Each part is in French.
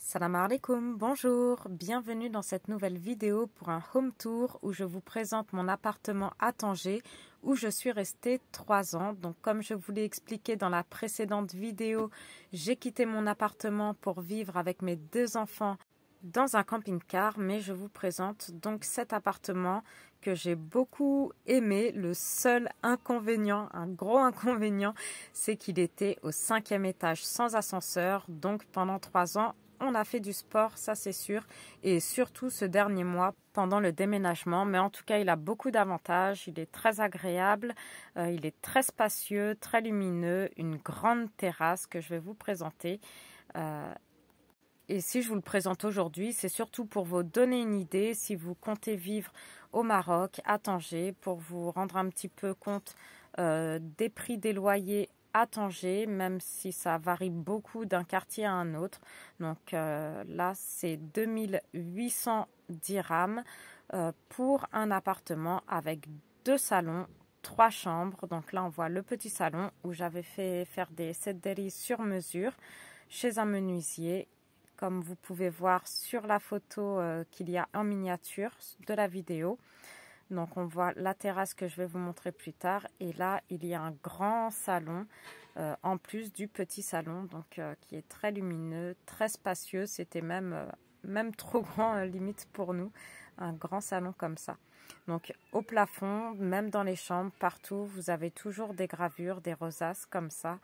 Salam alaikum, bonjour, bienvenue dans cette nouvelle vidéo pour un home tour où je vous présente mon appartement à Tanger où je suis restée 3 ans. Donc comme je vous l'ai expliqué dans la précédente vidéo, j'ai quitté mon appartement pour vivre avec mes 2 enfants dans un camping-car, mais je vous présente donc cet appartement que j'ai beaucoup aimé. Le seul inconvénient, un gros inconvénient, c'est qu'il était au 5e étage sans ascenseur. Donc pendant 3 ans, on a fait du sport, ça c'est sûr, et surtout ce dernier mois pendant le déménagement. Mais en tout cas, il a beaucoup d'avantages, il est très agréable, il est très spacieux, très lumineux, une grande terrasse que je vais vous présenter. Et si je vous le présente aujourd'hui, c'est surtout pour vous donner une idée si vous comptez vivre au Maroc, à Tanger, pour vous rendre un petit peu compte des prix des loyers à Tanger, même si ça varie beaucoup d'un quartier à un autre. Donc là, c'est 2800 dirhams pour un appartement avec 2 salons, 3 chambres. Donc là, on voit le petit salon où j'avais fait faire des sedderis sur mesure chez un menuisier. Comme vous pouvez voir sur la photo qu'il y a en miniature de la vidéo. Donc on voit la terrasse que je vais vous montrer plus tard. Et là, il y a un grand salon en plus du petit salon, donc qui est très lumineux, très spacieux. C'était même trop grand limite pour nous, un grand salon comme ça. Donc au plafond, même dans les chambres, partout, vous avez toujours des gravures, des rosaces comme ça.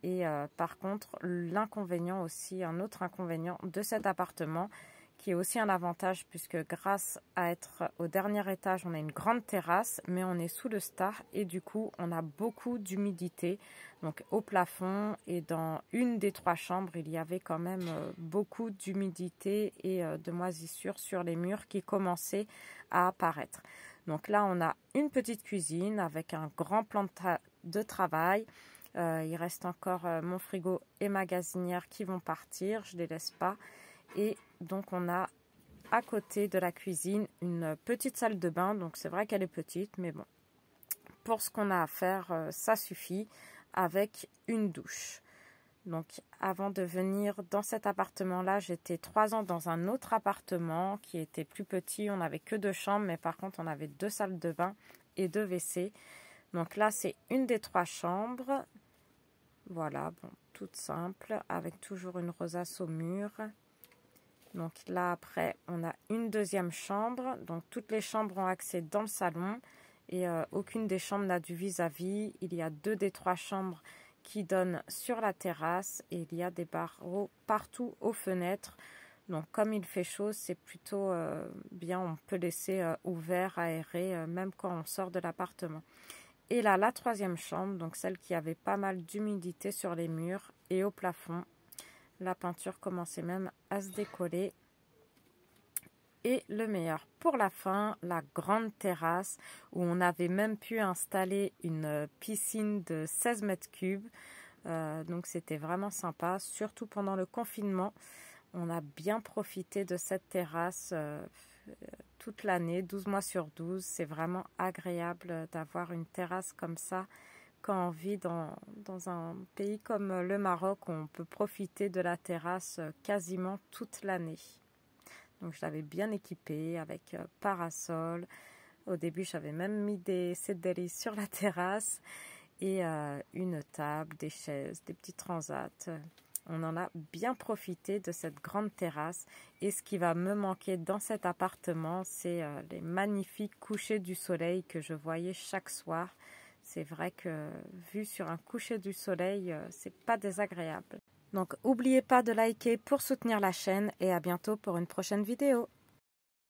Et par contre, l'inconvénient aussi, un autre inconvénient de cet appartement, qui est aussi un avantage puisque grâce à être au dernier étage, on a une grande terrasse, mais on est sous le star et du coup, on a beaucoup d'humidité. Donc au plafond et dans une des 3 chambres, il y avait quand même beaucoup d'humidité et de moisissures sur les murs qui commençaient à apparaître. Donc là, on a une petite cuisine avec un grand plan de travail. Il reste encore mon frigo et ma gazinière qui vont partir, je ne les laisse pas. Et donc on a à côté de la cuisine une petite salle de bain, donc c'est vrai qu'elle est petite, mais bon, pour ce qu'on a à faire, ça suffit, avec une douche. Donc avant de venir dans cet appartement-là, j'étais 3 ans dans un autre appartement qui était plus petit, on n'avait que 2 chambres, mais par contre on avait 2 salles de bain et 2 WC. Donc là c'est une des 3 chambres. Voilà, bon, toute simple, avec toujours une rosace au mur. Donc là, après, on a une deuxième chambre. Donc toutes les chambres ont accès dans le salon. Et aucune des chambres n'a du vis-à-vis. Il y a 2 des 3 chambres qui donnent sur la terrasse. Et il y a des barreaux partout aux fenêtres. Donc comme il fait chaud, c'est plutôt bien. On peut laisser ouvert, aéré, même quand on sort de l'appartement. Et là, la 3e chambre, donc celle qui avait pas mal d'humidité sur les murs et au plafond. La peinture commençait même à se décoller. Et le meilleur pour la fin, la grande terrasse où on avait même pu installer une piscine de 16 mètres cubes. Donc c'était vraiment sympa, surtout pendant le confinement. On a bien profité de cette terrasse toute l'année, 12 mois sur 12. C'est vraiment agréable d'avoir une terrasse comme ça quand on vit dans un pays comme le Maroc où on peut profiter de la terrasse quasiment toute l'année. Donc je l'avais bien équipée avec parasol. Au début, j'avais même mis des sedderis sur la terrasse et une table, des chaises, des petits transats. On en a bien profité de cette grande terrasse. Et ce qui va me manquer dans cet appartement, c'est les magnifiques couchers du soleil que je voyais chaque soir. C'est vrai que vu sur un coucher du soleil, c'est pas désagréable. Donc n'oubliez pas de liker pour soutenir la chaîne et à bientôt pour une prochaine vidéo.